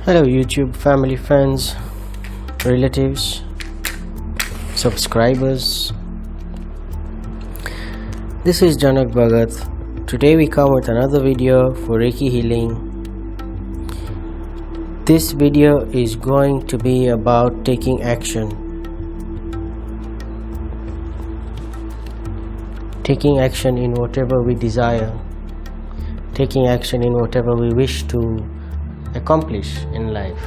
Hello YouTube family, friends, relatives, subscribers. This is Janak Bhagat. Today we come with another video for Reiki healing. This video is going to be about taking action. Taking action in whatever we desire. Taking action in whatever we wish to accomplish in life.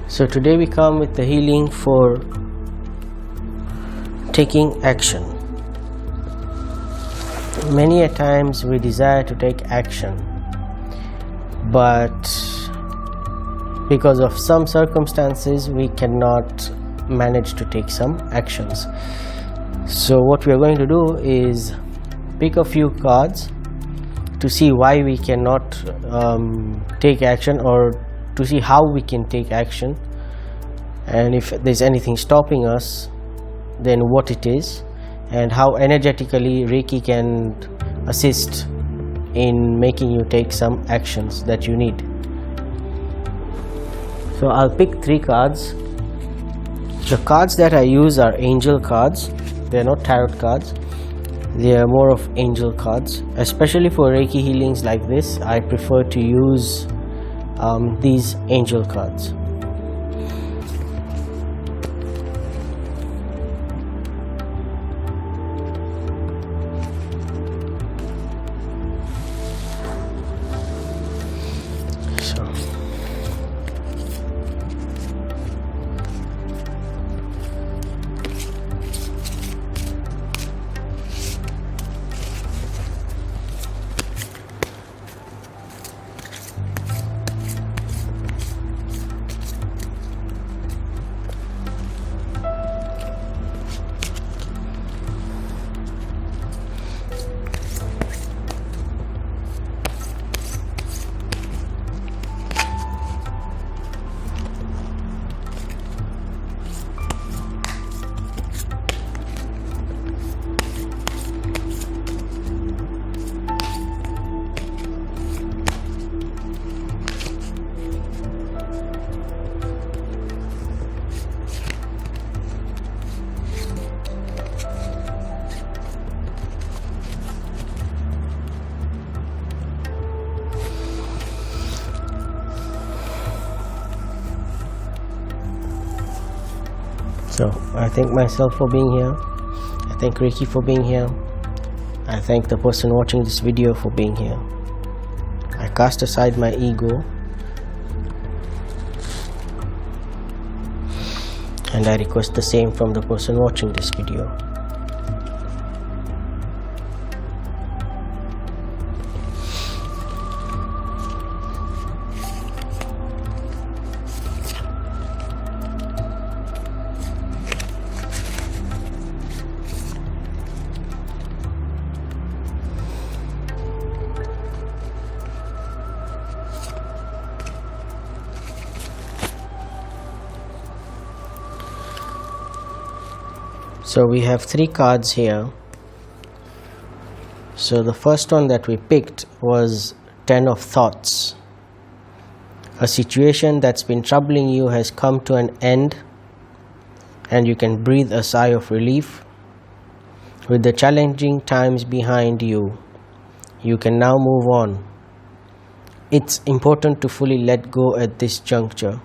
So today we come with the healing for taking action. Many a times we desire to take action, but because of some circumstances we cannot manage to take some actions. So what we are going to do is pick a few cards to see why we cannot take action, or to see how we can take action, and if there's anything stopping us, then what it is, and how energetically Reiki can assist in making you take some actions that you need. So I'll pick 3 cards. The cards that I use are angel cards. They're not tarot cards. They are more of angel cards. Especially for Reiki healings like this, I prefer to use these angel cards. So I thank myself for being here. I thank Reiki for being here. I thank the person watching this video for being here. I cast aside my ego, and I request the same from the person watching this video. So we have 3 cards here. So the first one that we picked was 10 of Thoughts. A situation that's been troubling you has come to an end, and you can breathe a sigh of relief. With the challenging times behind you, you can now move on. It's important to fully let go at this juncture.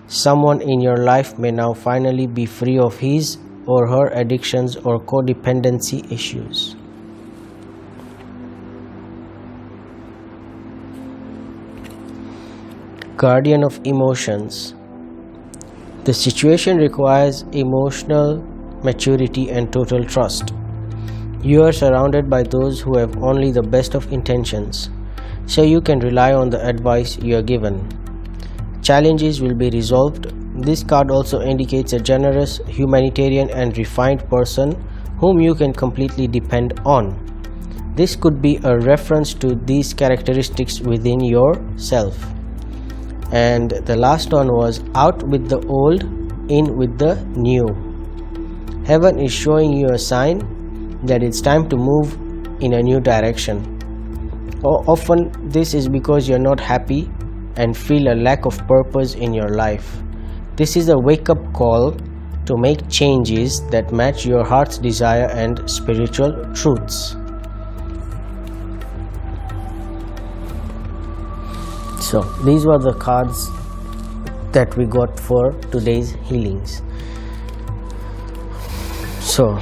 Someone in your life may now finally be free of his or her addictions or codependency issues. Guardian of Emotions. The situation requires emotional maturity and total trust. You are surrounded by those who have only the best of intentions, so you can rely on the advice you are given. Challenges will be resolved. This card also indicates a generous, humanitarian and refined person whom you can completely depend on. This could be a reference to these characteristics within yourself. And the last one was out with the old, in with the new. Heaven is showing you a sign that it's time to move in a new direction. Often this is because you're not happy and feel a lack of purpose in your life. This is a wake-up call to make changes that match your heart's desire and spiritual truths. So these were the cards that we got for today's healings. So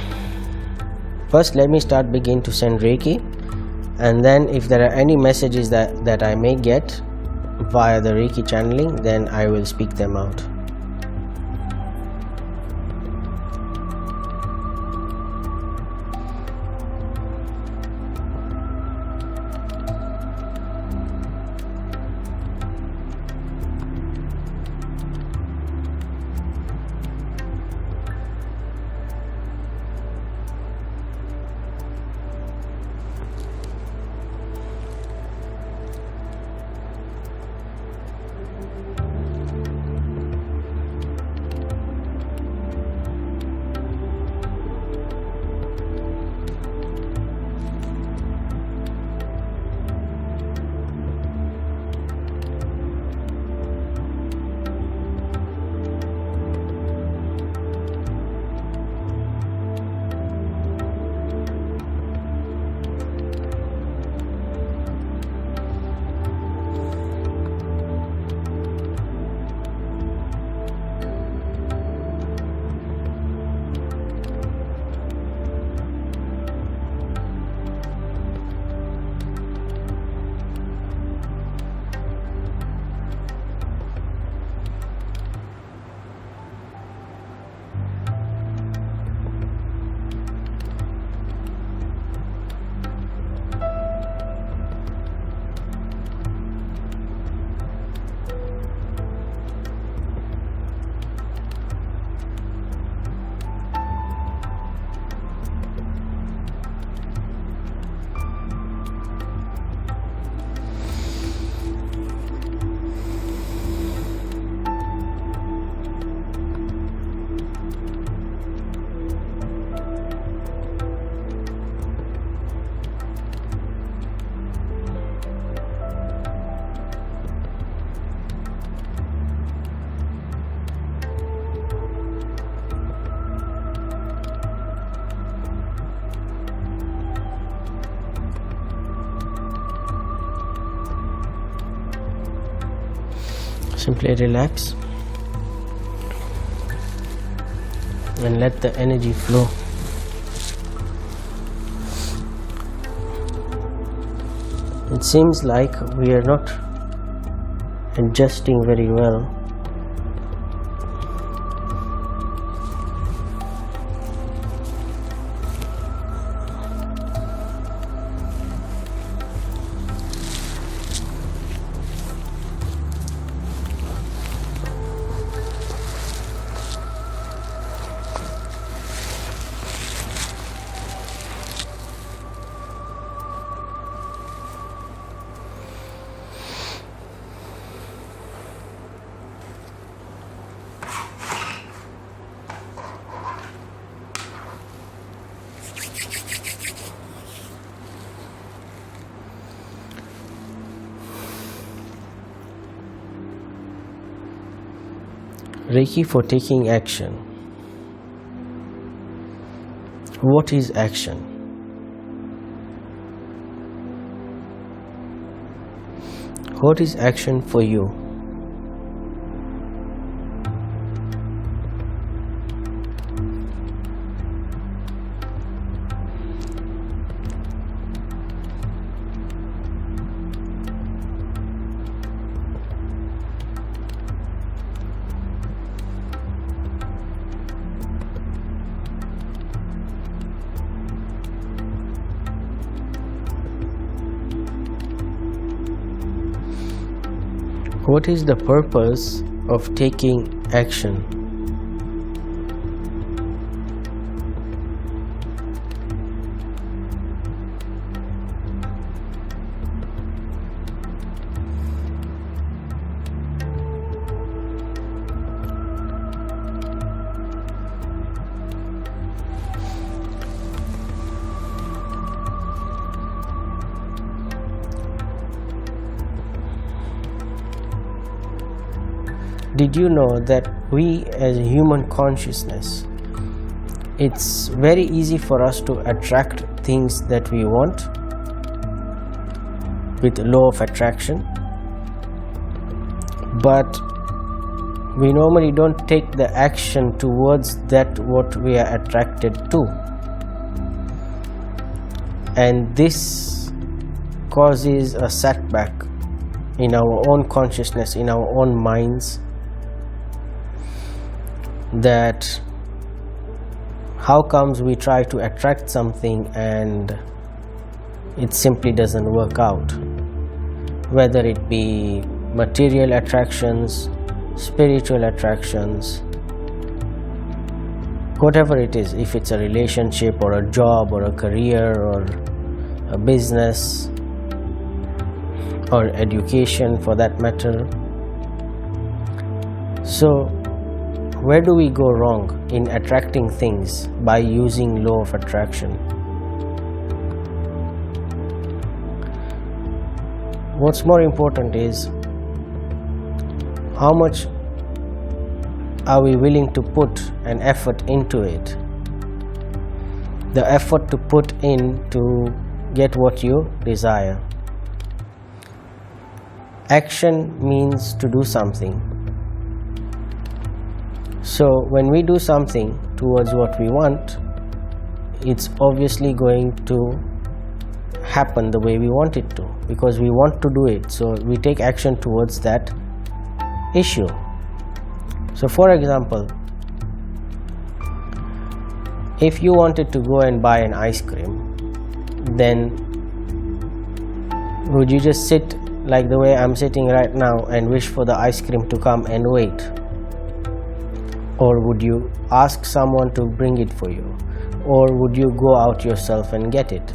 first let me begin to send Reiki, and then if there are any messages that I may get via the Reiki channeling, then I will speak them out. Simply relax and let the energy flow. It seems like we are not adjusting very well. Reiki for taking action. What is action? What is action for you? What is the purpose of taking action? did you know that we as human consciousness, it's very easy for us to attract things that we want with the law of attraction, but we normally don't take the action towards that what we are attracted to, and this causes a setback in our own consciousness, in our own minds, that how comes we try to attract something and it simply doesn't work out, whether it be material attractions, spiritual attractions, whatever it is, if it's a relationship or a job or a career or a business or education for that matter. So where do we go wrong in attracting things by using law of attraction? What's more important is how much are we willing to put an effort into it? The effort to put in to get what you desire. Action means to do something. So when we do something towards what we want, it's obviously going to happen the way we want it to, because we want to do it. So we take action towards that issue. So for example, if you wanted to go and buy an ice cream, then would you just sit like the way I'm sitting right now and wish for the ice cream to come and wait? Or would you ask someone to bring it for you? Or would you go out yourself and get it?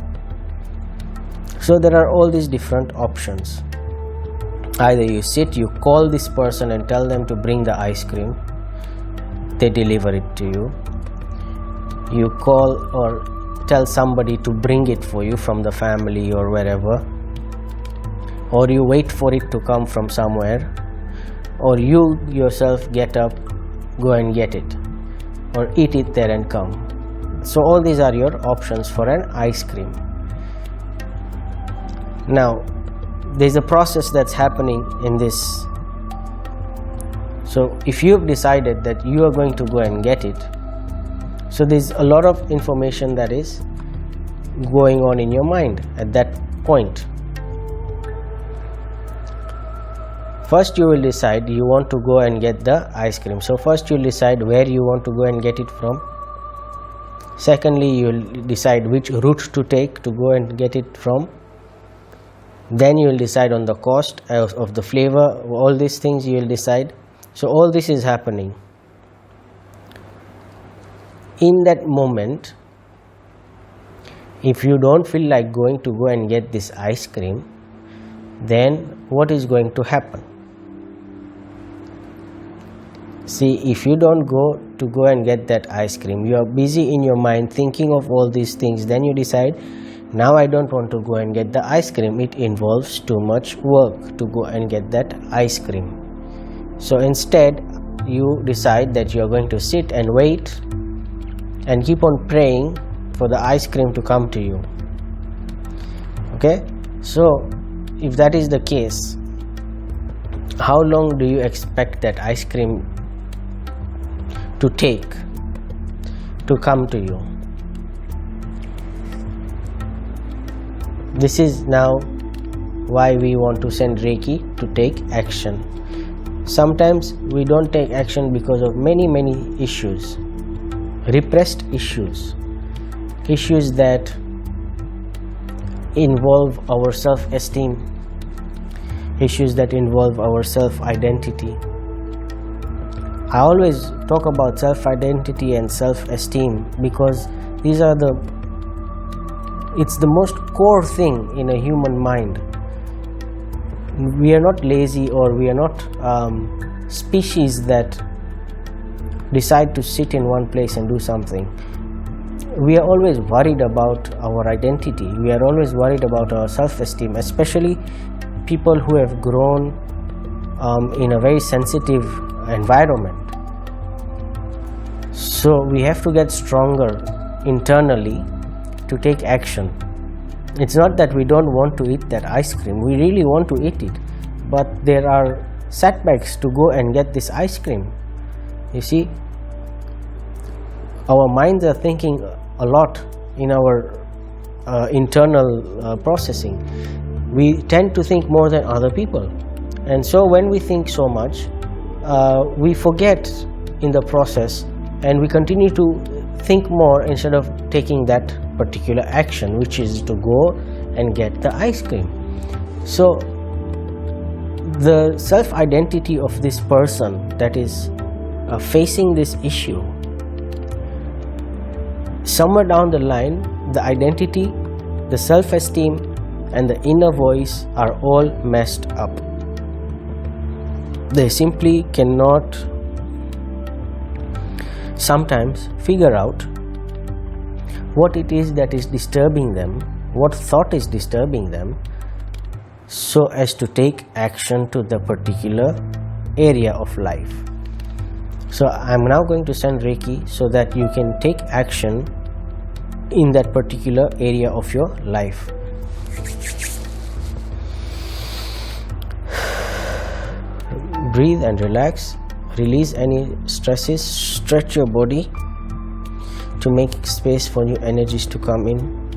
So there are all these different options. Either you sit, you call this person and tell them to bring the ice cream, they deliver it to you. You call or tell somebody to bring it for you from the family or wherever, or you wait for it to come from somewhere, or you yourself get up, go and get it, or eat it there and come. So all these are your options for an ice cream. Now there's a process that's happening in this. So if you've decided that you are going to go and get it, so there's a lot of information that is going on in your mind at that point. First you will decide you want to go and get the ice cream. So first you'll decide where you want to go and get it from. Secondly, you'll decide which route to take to go and get it from. Then you will decide on the cost of the flavor, all these things you will decide. So all this is happening. In that moment, if you don't feel like going to go and get this ice cream, then what is going to happen? See, if you don't go and get that ice cream, you are busy in your mind thinking of all these things, then you decide, now I don't want to go and get the ice cream. It involves too much work to go and get that ice cream. So instead, you decide that you are going to sit and wait and keep on praying for the ice cream to come to you. Okay? So, if that is the case, how long do you expect that ice cream to take to come to you? This is now why we want to send Reiki to take action. Sometimes we don't take action because of many issues, repressed issues, issues that involve our self-esteem, issues that involve our self-identity. I always talk about self-identity and self-esteem because these are it's the most core thing in a human mind. We are not lazy, or we are not species that decide to sit in one place and do something. We are always worried about our identity. We are always worried about our self-esteem, especially people who have grown in a very sensitive environment. So we have to get stronger internally to take action. It's not that we don't want to eat that ice cream, we really want to eat it, but there are setbacks to go and get this ice cream. You see, our minds are thinking a lot in our internal processing. We tend to think more than other people, and so when we think so much, we forget in the process, and we continue to think more instead of taking that particular action, which is to go and get the ice cream. So the self-identity of this person that is facing this issue, somewhere down the line, the identity, the self-esteem and the inner voice are all messed up. They simply cannot sometimes figure out what it is that is disturbing them, what thought is disturbing them, so as to take action to the particular area of life. So I am now going to send Reiki so that you can take action in that particular area of your life. Breathe and relax. Release any stresses. Stretch your body to make space for new energies to come in.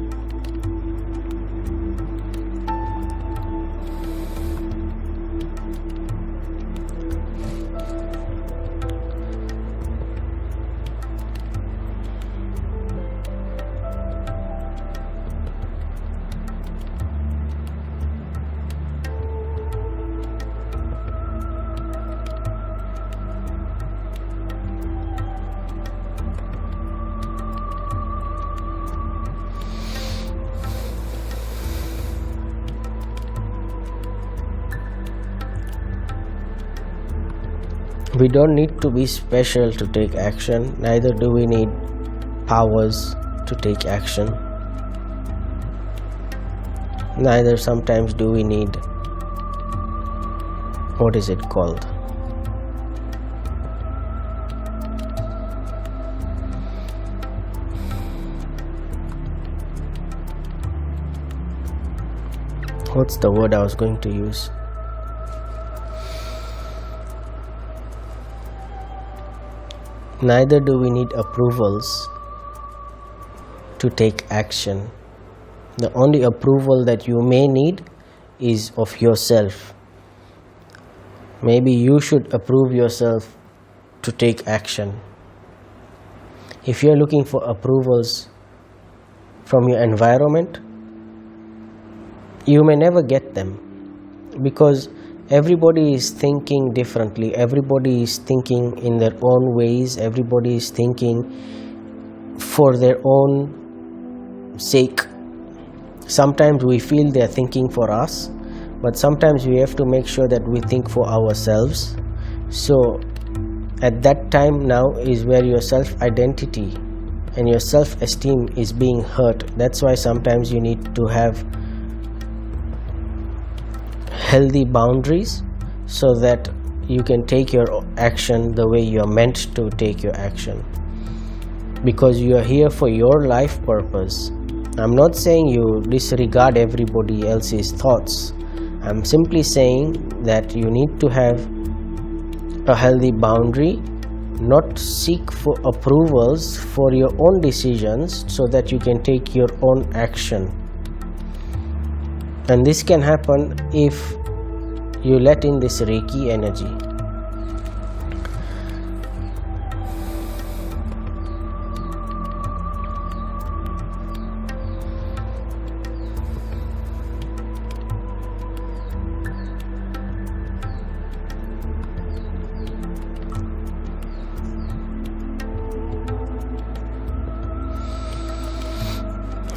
We don't need to be special to take action, neither do we need powers to take action. Neither sometimes do we need, what is it called? What's the word I was going to use? Neither do we need approvals to take action. The only approval that you may need is of yourself. Maybe you should approve yourself to take action. If you are looking for approvals from your environment, you may never get them, because everybody is thinking differently, everybody is thinking in their own ways, everybody is thinking for their own sake. Sometimes we feel they are thinking for us, but sometimes we have to make sure that we think for ourselves. So at that time now is where your self-identity and your self-esteem is being hurt. That's why sometimes you need to have healthy boundaries so that you can take your action the way you are meant to take your action, because you are here for your life purpose. I'm not saying you disregard everybody else's thoughts. I'm simply saying that you need to have a healthy boundary, not seek for approvals for your own decisions so that you can take your own action. And this can happen if you let in this Reiki energy.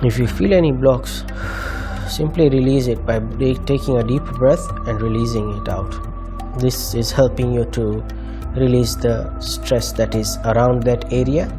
If you feel any blocks, simply release it by taking a deep breath and releasing it out. This is helping you to release the stress that is around that area.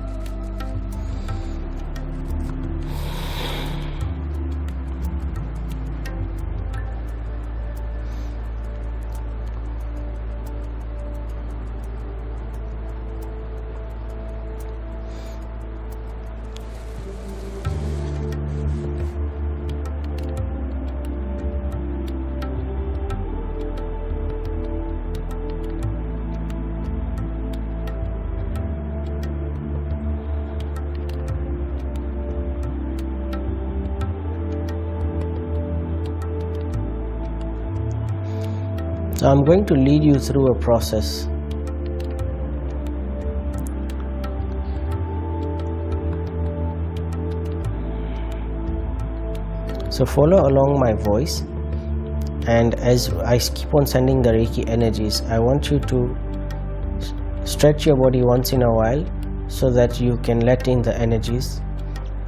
So I'm going to lead you through a process. So follow along my voice, and as I keep on sending the Reiki energies, I want you to stretch your body once in a while so that you can let in the energies,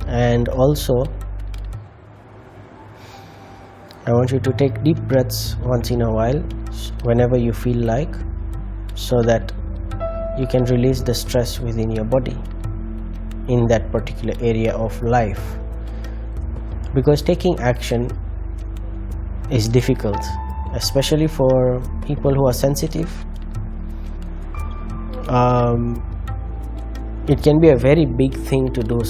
and also I want you to take deep breaths once in a while whenever you feel like, so that you can release the stress within your body in that particular area of life. Because taking action is difficult, especially for people who are sensitive. It can be a very big thing to do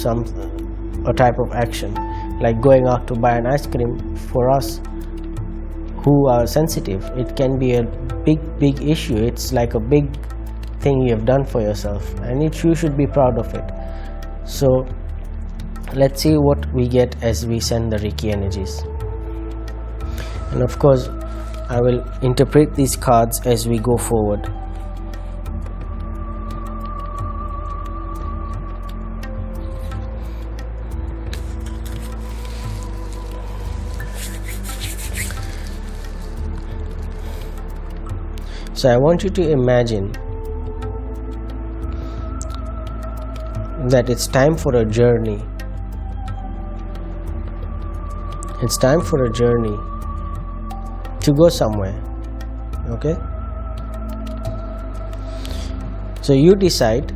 a type of action, like going out to buy an ice cream. For us who are sensitive, it can be a big issue. It's like a big thing you have done for yourself, and you should be proud of it. So let's see what we get as we send the Reiki energies. And of course, I will interpret these cards as we go forward. So I want you to imagine that it's time for a journey. It's time for a journey to go somewhere. Okay? So you decide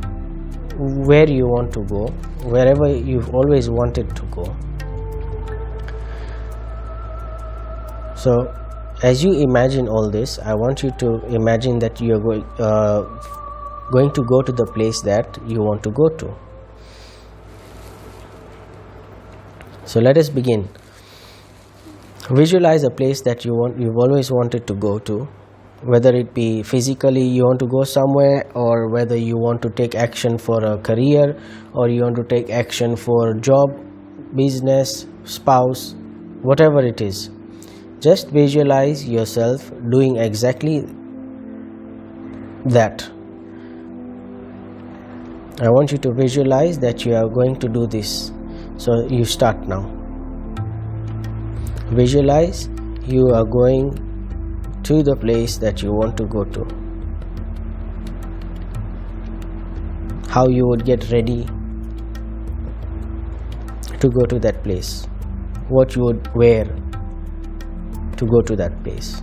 where you want to go, wherever you've always wanted to go. So as you imagine all this, I want you to imagine that you are going to go to the place that you want to go to. So let us begin. Visualize a place that you've always wanted to go to, whether it be physically you want to go somewhere, or whether you want to take action for a career, or you want to take action for a job, business, spouse, whatever it is. Just visualize yourself doing exactly that. I want you to visualize that you are going to do this. So you start now. Visualize you are going to the place that you want to go to. How you would get ready to go to that place. What you would wear to go to that place.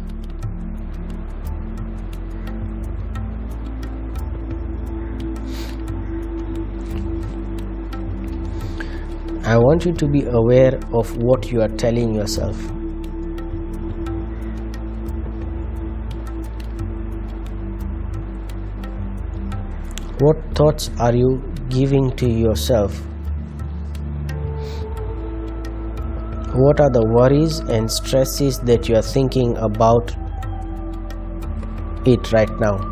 I want you to be aware of what you are telling yourself. What thoughts are you giving to yourself? What are the worries and stresses that you are thinking about it right now?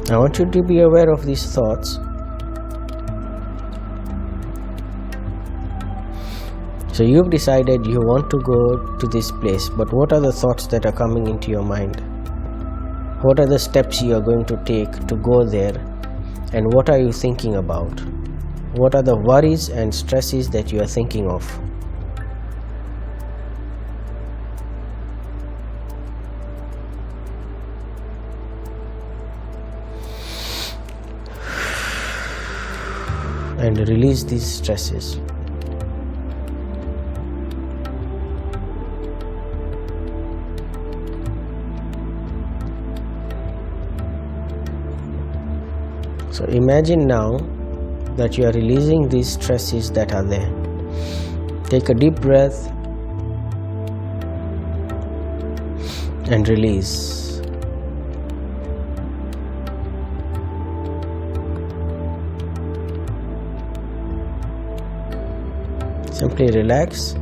I want you to be aware of these thoughts. So you've decided you want to go to this place, but what are the thoughts that are coming into your mind? What are the steps you are going to take to go there, and what are you thinking about? What are the worries and stresses that you are thinking of? And release these stresses. So imagine now that you are releasing these stresses that are there. Take a deep breath and release. Simply relax.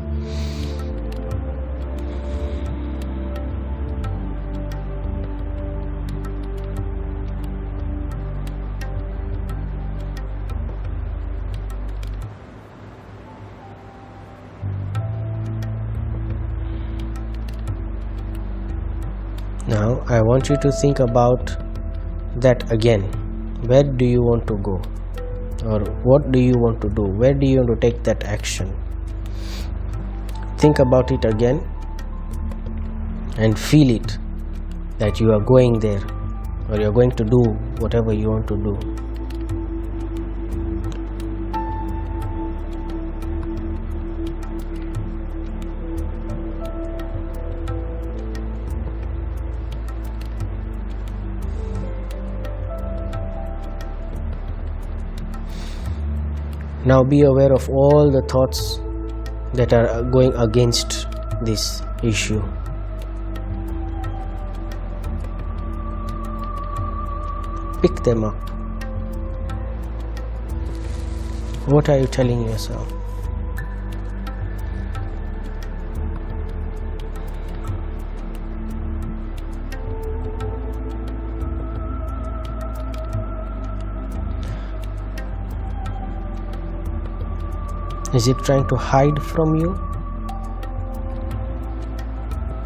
Now I want you to think about that again. Where do you want to go? Or what do you want to do? Where do you want to take that action? Think about it again and feel it, that you are going there, or you are going to do whatever you want to do. Now be aware of all the thoughts that are going against this issue. Pick them up. What are you telling yourself? Is it trying to hide from you?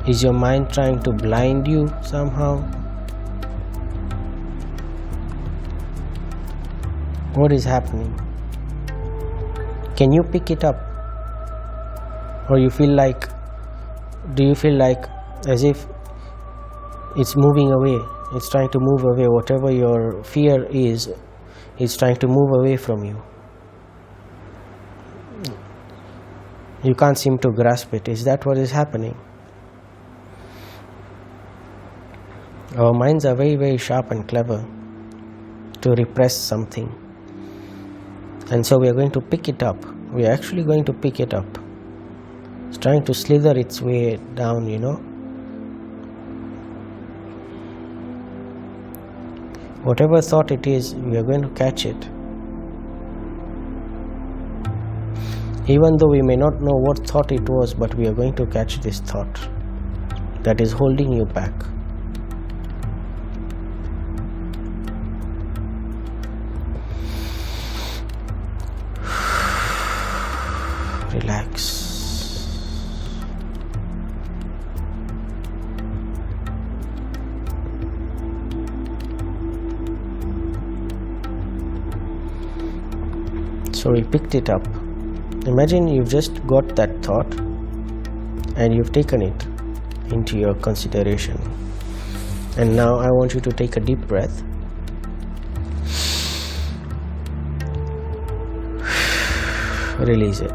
Is your mind trying to blind you somehow? What is happening? Can you pick it up? Or do you feel like as if it's moving away, it's trying to move away, whatever your fear is, it's trying to move away from you. You can't seem to grasp it. Is that what is happening? Our minds are very, very sharp and clever to repress something. And so we are going to pick it up. We are actually going to pick it up. It's trying to slither its way down, you know. Whatever thought it is, we are going to catch it. Even though we may not know what thought it was, but we are going to catch this thought that is holding you back. Relax. So we picked it up. Imagine you've just got that thought and you've taken it into your consideration. And now I want you to take a deep breath. Release it.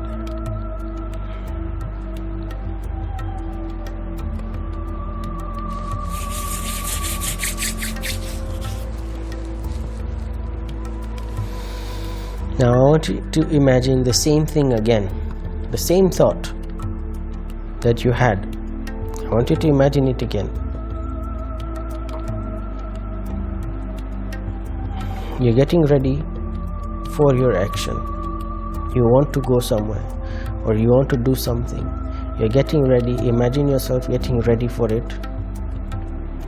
Now I want you to imagine the same thing again, the same thought that you had. I want you to imagine it again. You're getting ready for your action. You want to go somewhere or you want to do something. You're getting ready. Imagine yourself getting ready for it,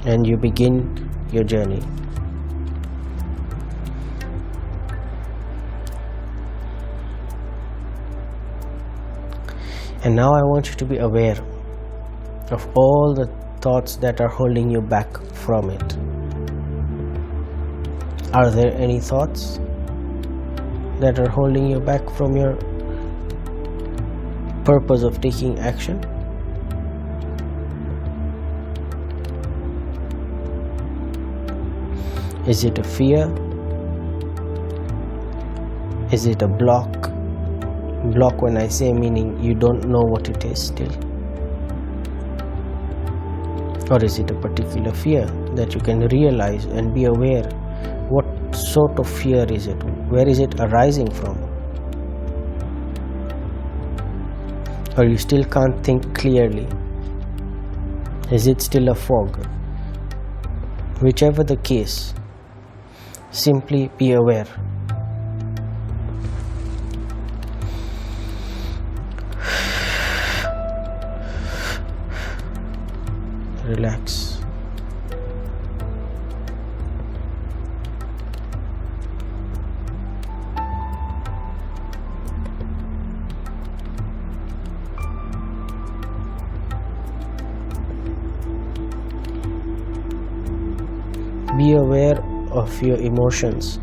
and you begin your journey. And now I want you to be aware of all the thoughts that are holding you back from it. Are there any thoughts that are holding you back from your purpose of taking action? Is it a fear? Is it a block? Block, when I say, meaning you don't know what it is still. Or is it a particular fear that you can realize and be aware? What sort of fear is it? Where is it arising from? Or you still can't think clearly? Is it still a fog? Whichever the case, simply be aware. Relax. Be aware of your emotions.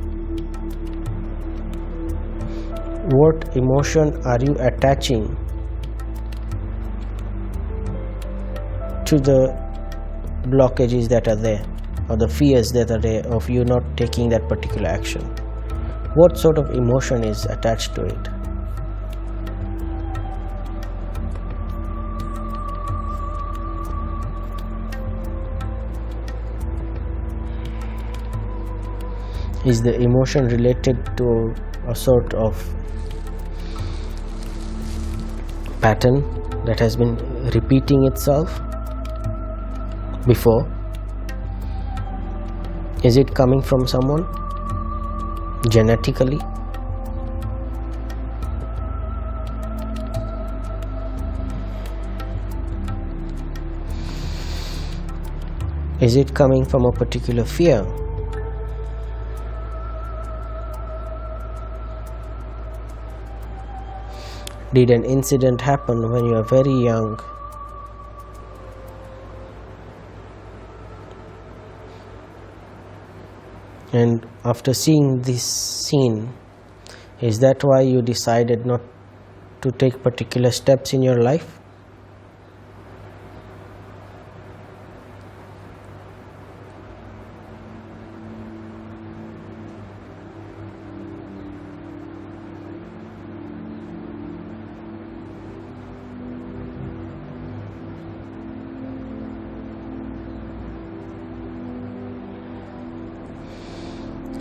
What emotion are you attaching to the blockages that are there, or the fears that are there of you not taking that particular action? What sort of emotion is attached to it? Is the emotion related to a sort of pattern that has been repeating itself before? Is it coming from someone genetically? Is it coming from a particular fear? Did an incident happen when you are very young? And after seeing this scene, is that why you decided not to take particular steps in your life?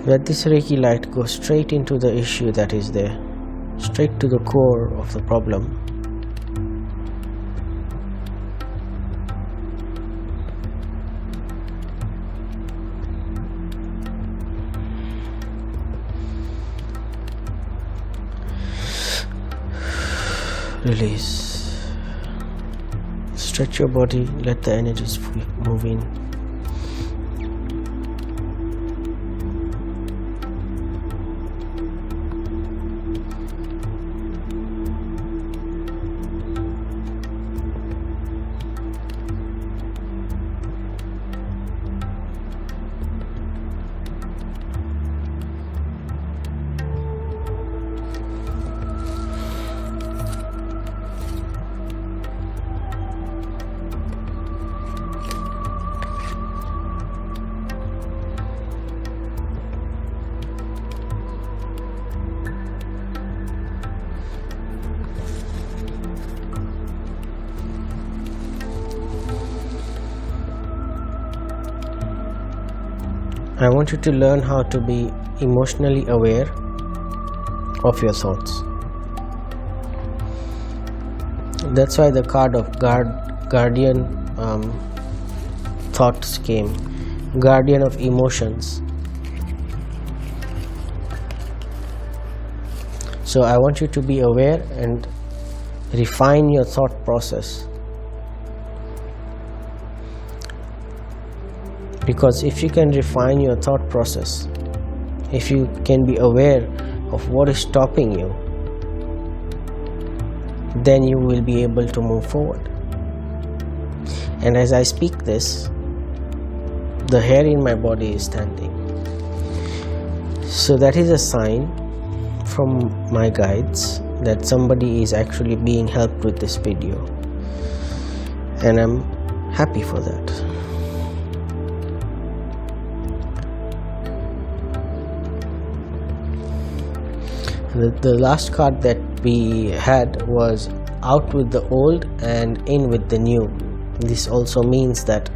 Let this Reiki light go straight into the issue that is there, straight to the core of the problem. Release. Stretch your body, let the energies move in. I want you to learn how to be emotionally aware of your thoughts. That's why the card of guardian thoughts came, guardian of emotions. So I want you to be aware and refine your thought process. Because if you can refine your thought process, if you can be aware of what is stopping you, then you will be able to move forward. And as I speak this, the hair in my body is standing. So that is a sign from my guides that somebody is actually being helped with this video. And I'm happy for that. The last card that we had was out with the old and in with the new. This also means that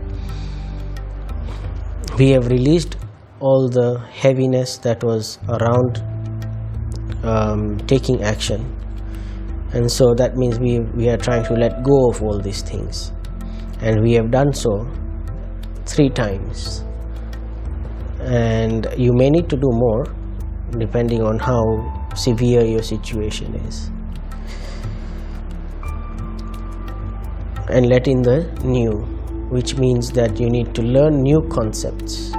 we have released all the heaviness that was around taking action, and so that means we are trying to let go of all these things, and we have done so 3 times, and you may need to do more depending on how severe your situation is. And let in the new, which means that you need to learn new concepts,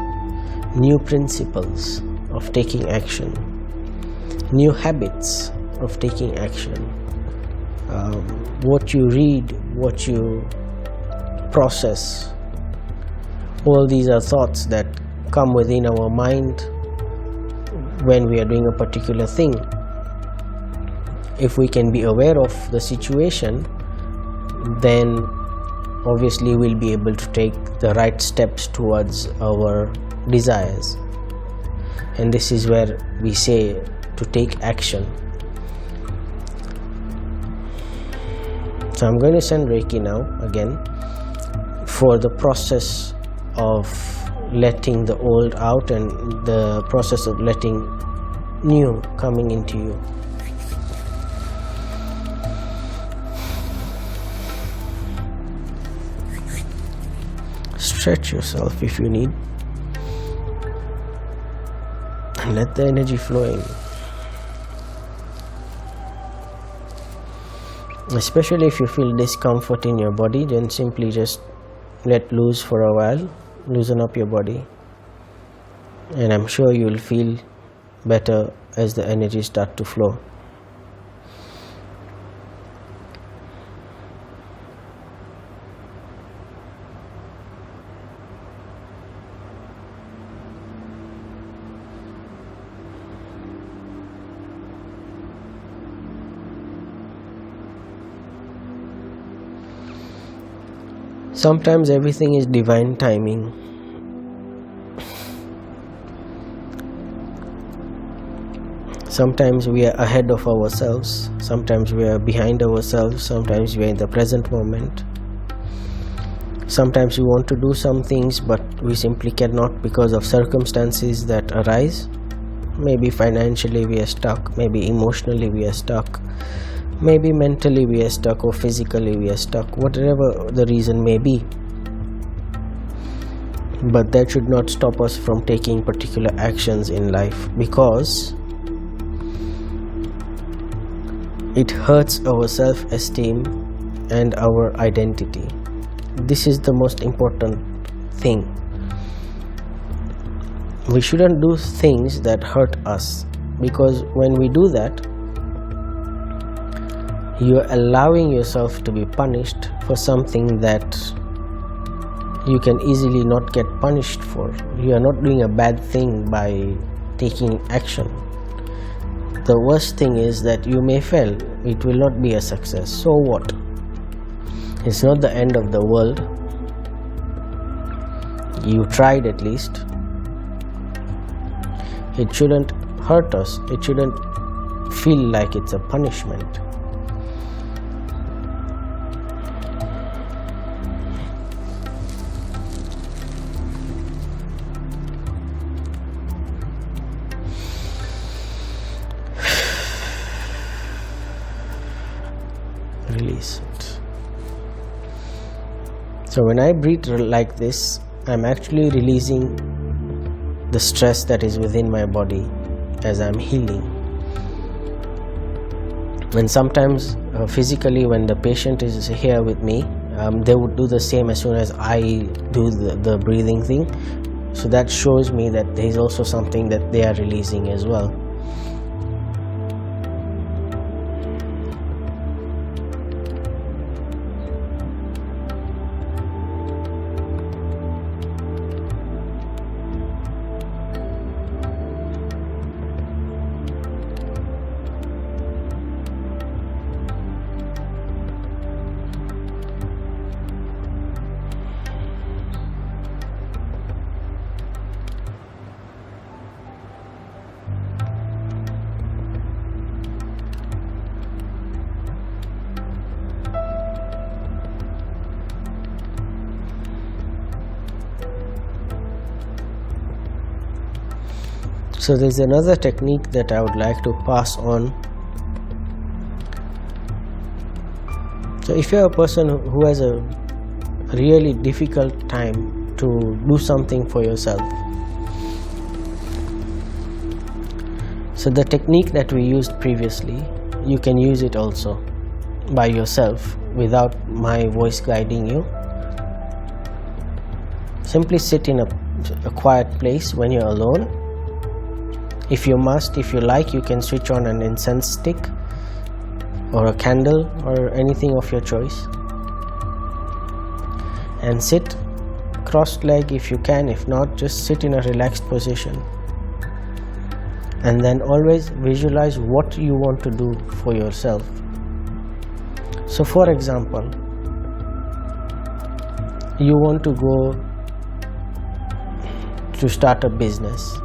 new principles of taking action, new habits of taking action. What you read, what you process, all these are thoughts that come within our mind when we are doing a particular thing. If we can be aware of the situation, then obviously we'll be able to take the right steps towards our desires. And this is where we say to take action. So I'm going to send Reiki now again for the process of letting the old out and the process of letting new coming into you. Stretch yourself if you need, and let the energy flow in. Especially if you feel discomfort in your body, then simply just let loose for a while, loosen up your body, and I'm sure you will feel better as the energy start to flow. Sometimes everything is divine timing. Sometimes we are ahead of ourselves, sometimes we are behind ourselves, sometimes we are in the present moment. Sometimes we want to do some things but we simply cannot because of circumstances that arise. Maybe financially we are stuck, maybe emotionally we are stuck, maybe mentally we are stuck, or physically we are stuck, whatever the reason may be. But that should not stop us from taking particular actions in life, because it hurts our self-esteem and our identity. This is the most important thing. We shouldn't do things that hurt us, because when we do that, you are allowing yourself to be punished for something that you can easily not get punished for. You are not doing a bad thing by taking action. The worst thing is that you may fail. It will not be a success. So what? It's not the end of the world. You tried at least. It shouldn't hurt us. It shouldn't feel like it's a punishment. Release it. So when I breathe like this, I'm actually releasing the stress that is within my body as I'm healing. And sometimes physically, when the patient is here with me, they would do the same as soon as I do the breathing thing. So that shows me that there is also something that they are releasing as well. So there's another technique that I would like to pass on. So if you're a person who has a really difficult time to do something for yourself, so the technique that we used previously, you can use it also by yourself without my voice guiding you. Simply sit in a quiet place when you're alone. If you like, you can switch on an incense stick or a candle or anything of your choice, and sit crossed leg if you can. If not, just sit in a relaxed position, and then always visualize what you want to do for yourself. So for example, you want to go to start a business.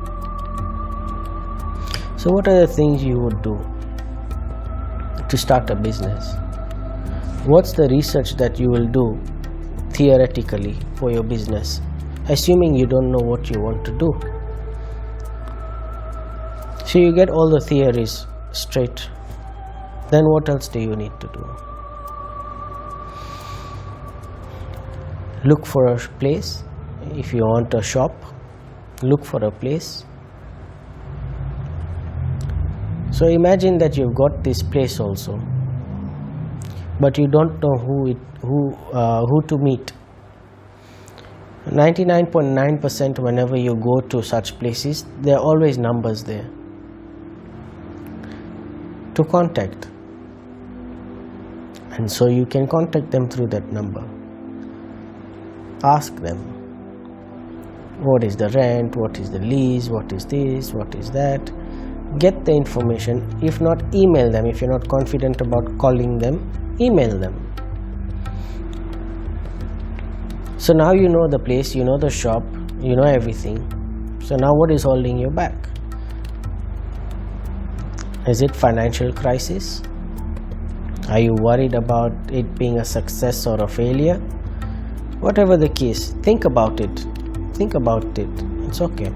So what are the things you would do to start a business? What's the research that you will do theoretically for your business, assuming you don't know what you want to do? So you get all the theories straight. Then what else do you need to do? Look for a place. If you want a shop, look for a place. So imagine that you've got this place also, but you don't know who to meet. 99.9% whenever you go to such places, there are always numbers there to contact, and so you can contact them through that number. Ask them, what is the rent, what is the lease, what is this, what is that. Get the information. If not, email them. If you're not confident about calling them, email them. So now you know the place, you know the shop, you know everything. So now what is holding you back? Is it financial crisis? Are you worried about it being a success or a failure? Whatever the case, think about it. Think about it. It's okay.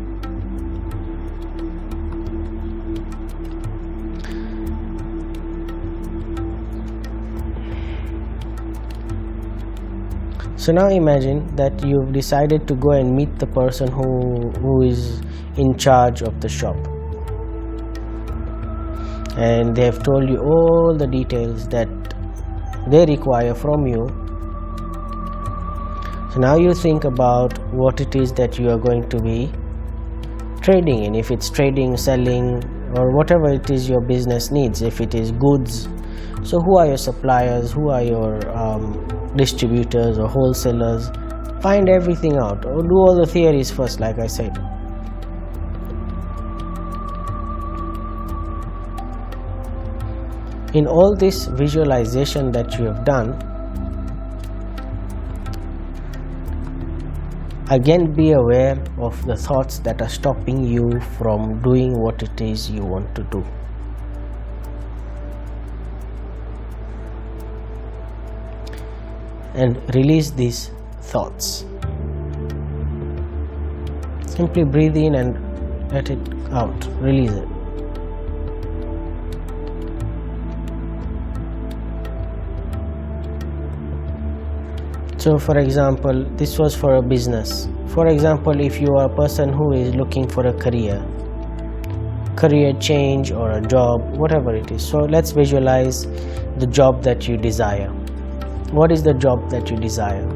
So now imagine that you've decided to go and meet the person who is in charge of the shop, and they have told you all the details that they require from you. So now you think about what it is that you are going to be trading in. If it's trading, selling, or whatever it is your business needs. If it is goods, so who are your suppliers, who are your distributors or wholesalers? Find everything out, or do all the theories first, like I said. In all this visualization that you have done, again be aware of the thoughts that are stopping you from doing what it is you want to do. And release these thoughts. Simply breathe in and let it out. Release it. So for example, this was for a business. For example, if you are a person who is looking for a career change or a job, whatever it is. So let's visualize the job that you desire. What is the job that you desire?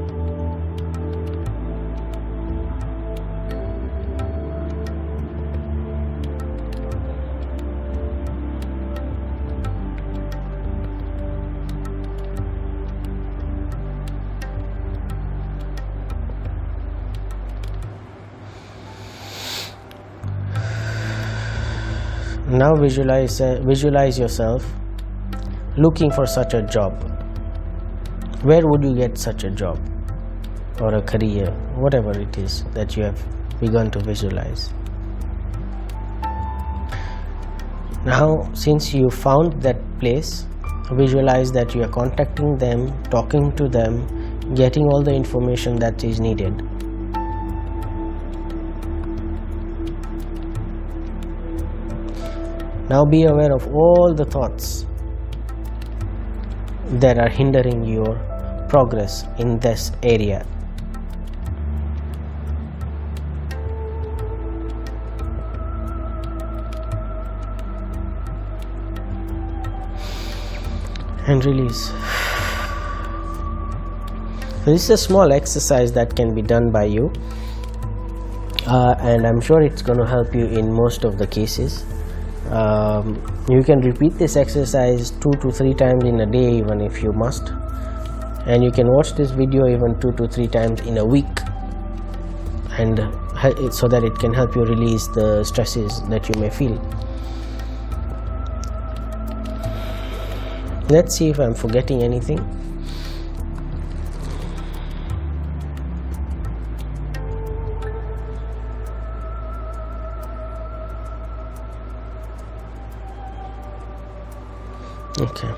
Now visualize yourself looking for such a job. Where would you get such a job or a career, whatever it is that you have begun to visualize? Now, since you found that place, visualize that you are contacting them, talking to them, getting all the information that is needed. Now be aware of all the thoughts that are hindering your progress in this area. And release. So this is a small exercise that can be done by you, and I'm sure it's going to help you in most of the cases. You can repeat this exercise 2 to 3 times in a day, even if you must, and you can watch this video even 2 to 3 times in a week. and so that it can help you release the stresses that you may feel. Let's see if I'm forgetting anything. Okay.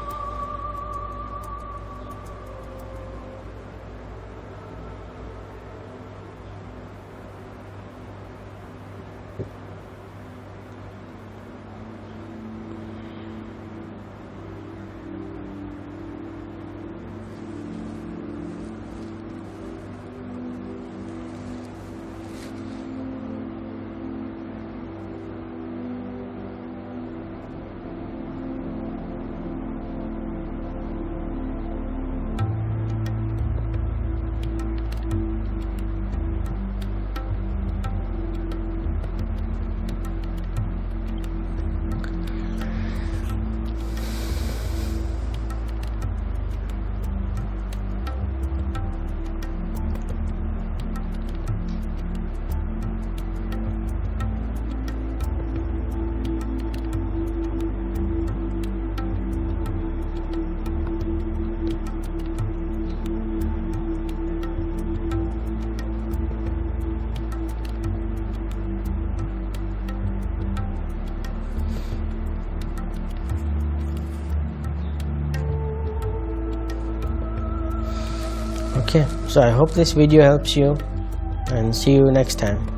Okay, so I hope this video helps you, and see you next time.